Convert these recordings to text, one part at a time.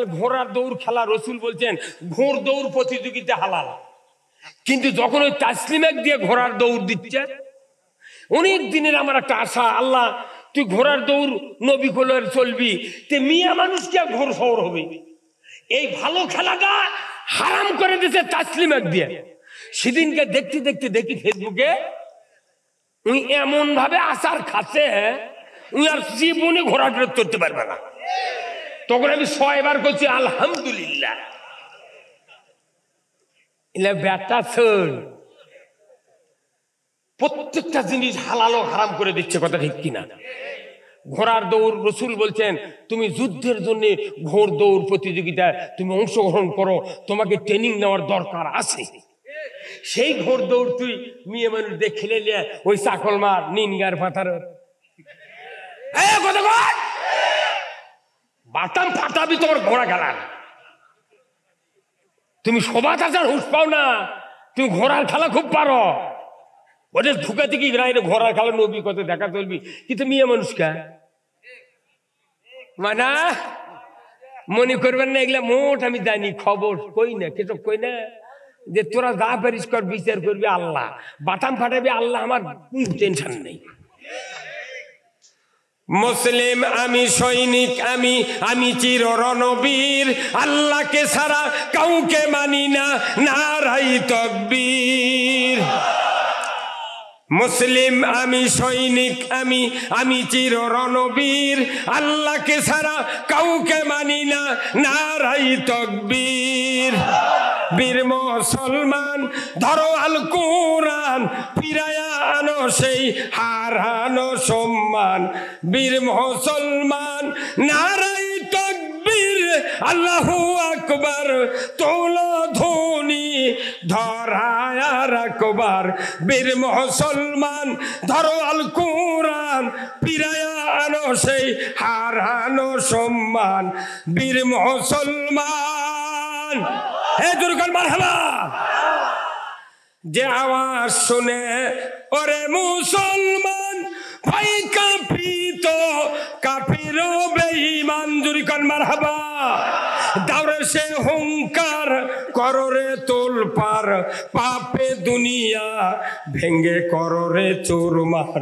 তাহলে ঘোড়ার দৌড় খেলা রসুল বলছেন ঘোড় দৌড় প্রতিযোগিতা হালাল, কিন্তু যখন ওই তাসলিমাক দিয়ে ঘোড়ার দৌড় দিচ্ছে, অনেক দিনের আমার একটা আশা, আল্লাহ তুই ঘোড়ার দৌড় নবী কোলের চলবি, তে মিয়া মানুষ কে ঘোড় সওর হবে? এই ভালো খেলাটা হারাম করে দিয়েছে তাসলিমাক দিয়ে। সেদিনকে দেখতে দেখতে দেখি ফেসবুকে উনি এমন ভাবে আচার খাচ্ছে, উনি আর জীবনে ঘোড়া ড্রেস করতে পারবে না। তখন আমি 6 বার করছি আলহামদুলিল্লাহ। ব্যাটা শোন, প্রত্যেকটা জিনিস হালাল ও হারাম করে দিচ্ছে, কথা ঠিক কিনা? ঘোড়ার দৌড় রসুল বলছেন তুমি যুদ্ধের জন্য ঘোড় দৌড় প্রতিযোগিতায় তুমি অংশগ্রহণ করো, তোমাকে ট্রেনিং নেওয়ার দরকার আছে। সেই ঘোড় দৌড় তুই মেয়ে মানুষ দিয়ে খেলে নিয়ে ওই চাকল মার নিনগার পাথার বাটাম ফাটাবি তোমার ঘোড়া খেলার। তুমি শোভা চাচার হুঁশ পাও না, তুমি ঘোড়ার খেলা খুব পারো। ওদের ঢুকা থেকে ঘোড়ার খেলা নবী কত দেখা চলবি, কিন্তু মেয়ে মানুষকে মানা মনে করবেন না এগুলা মোট আমি জানি, খবর কই না, কেসব কই না, যে তোরা যা পারিস কর, বিচার করবি আল্লাহ, বাটাম ফাটাবি আল্লাহ, আমার কোন টেনশন নেই। মুসলিম আমি, সৈনিক আমি, আমি চির রণবীর, আল্লাহকে ছাড়া কাউকে মানি না, নারাই তাকবীর। মুসলিম আমি, সৈনিক আমি, আমি চির রণবীর, আল্লাহকে ছাড়া কাউকে মানি না, নারাই তাকবীর। বীর মুসলমান ধরো আল কোরআন, ফিরায়া আনো সেই হারানো সম্মান। বীর মুসলমান নারাই তাকবীর, আল্লাহু আকবার, তোলো ধ্বনি ধরায়া রাখবার। বীর মুসলমান ধরো আল কোরআন, ফিরায়া আনো সেই হারানো সম্মান। বীর মুসলমান হে দুর্গল মারহাবা, যে আওয়াজ শুনে ওরে মুসলমান ভাই কাঁপিত, কাফির বেঈমান, দুর্গল মারহাবা। দাওরে সে হুঙ্কার কররে তোলপার, পাপে দুনিয়া ভেঙ্গে কররে চুরমার।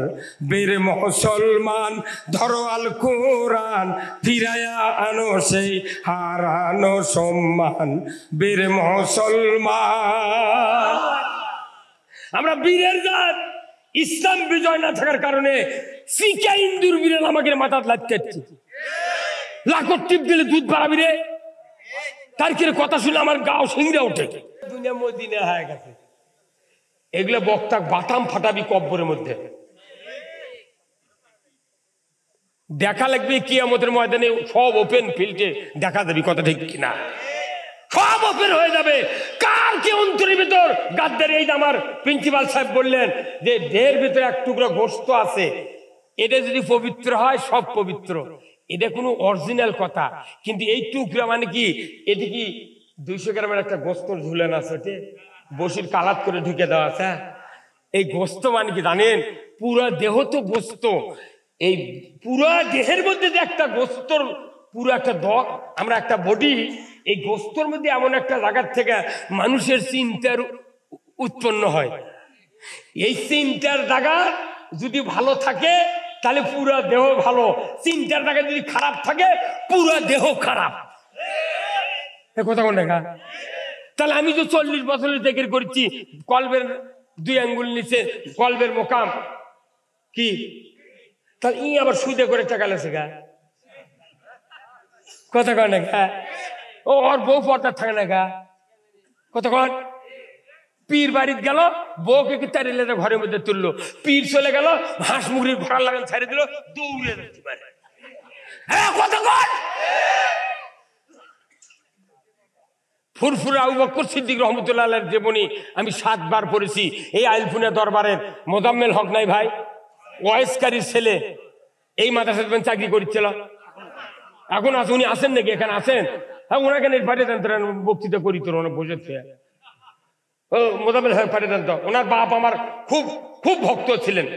বীর মুসলমান ধরো আল কোরআন, ফিরায়া আনো সেই হারানো সম্মান। বীর মুসলমান আমরা বীরের জাত, ইসলাম বিজয় না থাকার কারণে শিকা ইন্দুর বীরের আমাকে মাথা লাগতে লাখো টিপ দিলে দুধ বাড়াবি রে, তার কি কথা শুনে আমার গাও সিংড়ে ওঠে। দুনিয়া মদিনা হয়ে গেছে, এগুলো বক্তা বাটাম ফাটাবি কব্বরের মধ্যে। দেখা লাগবে কিয়ামতের ময়দানে, সব ওপেন ফিল্ডে দেখা যাবে, কথা ঠিক কিনা? সব ওপেন হয়ে যাবে। কার কি অন্তরের ভিতর গাদ্দারি? এই আমার প্রিন্সিপাল সাহেব বললেন যে দেহের ভিতরে এক টুকরা গোশত আছে, এটা যদি পবিত্র হয় সব পবিত্র, এটা কোনো অরিজিনাল কথা, কিন্তু এই টুকরা মানে কি, এটি কি 200 গ্রামের একটা গোস্তর ঝুলেন আছে, ওটি বসির কালাত করে ঢুকে দেওয়া আছে। এই গোস্ত মানে কি জানেন? পুরো দেহ তো গোস্ত, এই পুরো দেহের মধ্যে যে একটা গোস্তর পুরো একটা আমরা একটা বডি, এই গোস্তর মধ্যে এমন একটা জায়গার থেকে মানুষের চিন্তার উৎপন্ন হয়। এই চিন্তার জায়গা যদি ভালো থাকে তাহলে পুরো দেহ ভালো, চিন্তার জায়গা যদি খারাপ থাকে পুরো দেহ খারাপ। কথা কোন দেখা? তাহলে আমি যে 40 বছরের জিকির করছি, কলবের 2 আঙ্গুল নিচে কলবের মোকাম কি, তাহলে ই আবার সুদে করে টাকা লেছে গা, কথা কন না? ও ওর বউ পর্দা থাকে না গা, কথা কন? পীর বাড়িতে গেল, বউকে কি তাড়িয়ে ঘরের মধ্যে তুললো, পীর চলে গেল, হাঁস মুরগির ঘোড়া লাগান ছাড়িয়ে দিল, দৌড়ে যাচ্ছে পারে। কথা কন? ফুরফুরা আবু বকর সিদ্দিক রহমতুল্লাহ আলাইহির জীবনী আমি 7 বার পড়েছি। এই আইলপুনে দরবারের মোজাম্মেল হক নাই ভাই, ওয়াইসকারীর ছেলে, এই মাদ্রাসায় চাকরি করছিল, এখন আছে, উনি আসেন নাকি? এখানে আসেন? হ্যাঁ, ওনাকে পাঠিয়ে দেন, বক্তৃতা করি তোর বসেছে। ও মোজাম্মেল হক পাঠিয়ে দেন তো। ওনার বাপ আমার খুব খুব ভক্ত ছিলেন।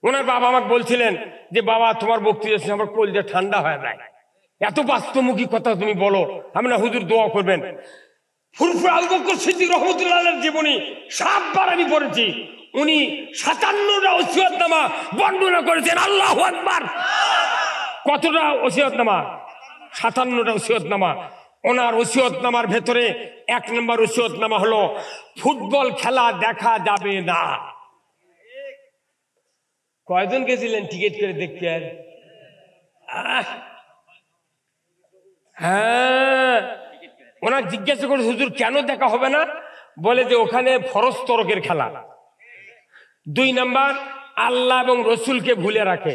ওনার বাবা আমাকে বলছিলেন যে বাবা তোমার বক্তৃতা আমার কলজা ঠান্ডা হয়ে যায়, এত বাস্তবমুখী কথা তুমি বলো। আমি না হুজুর দোয়া করবেন। ফুরফুর আবু বকর সিদ্দিক রাহমাতুল্লাহ আলাইহির জীবনী 7 বার আমি পড়েছি। উনি 57টা ওসিয়তনামা বর্ণনা করেছেন। আল্লাহু আকবার। কতটা ওসিয়তনামা? 57টা ওসিয়তনামা। ওনার ওসিয়তনামার ভেতরে 1 নম্বর ওসিয়তনামা হলো ফুটবল খেলা দেখা যাবে না। কয়জন গেছিলেন টিকিট করে দেখতে? হ্যাঁ, ওনার জিজ্ঞাসা করে হুজুর কেন দেখা হবে না? বলে যে ওখানে ফরজ তরকের খেলা। 2 নাম্বার আল্লাহ এবং রসুলকে ভুলে রাখে।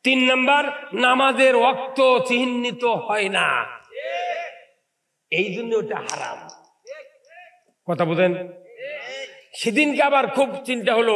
3 নাম্বার নামাজের ওয়াক্ত চিহ্নিত হয় না, এই জন্য ওটা হারাম। কথা বুঝেন? সেদিনকে আবার খুব চিন্তা হলো,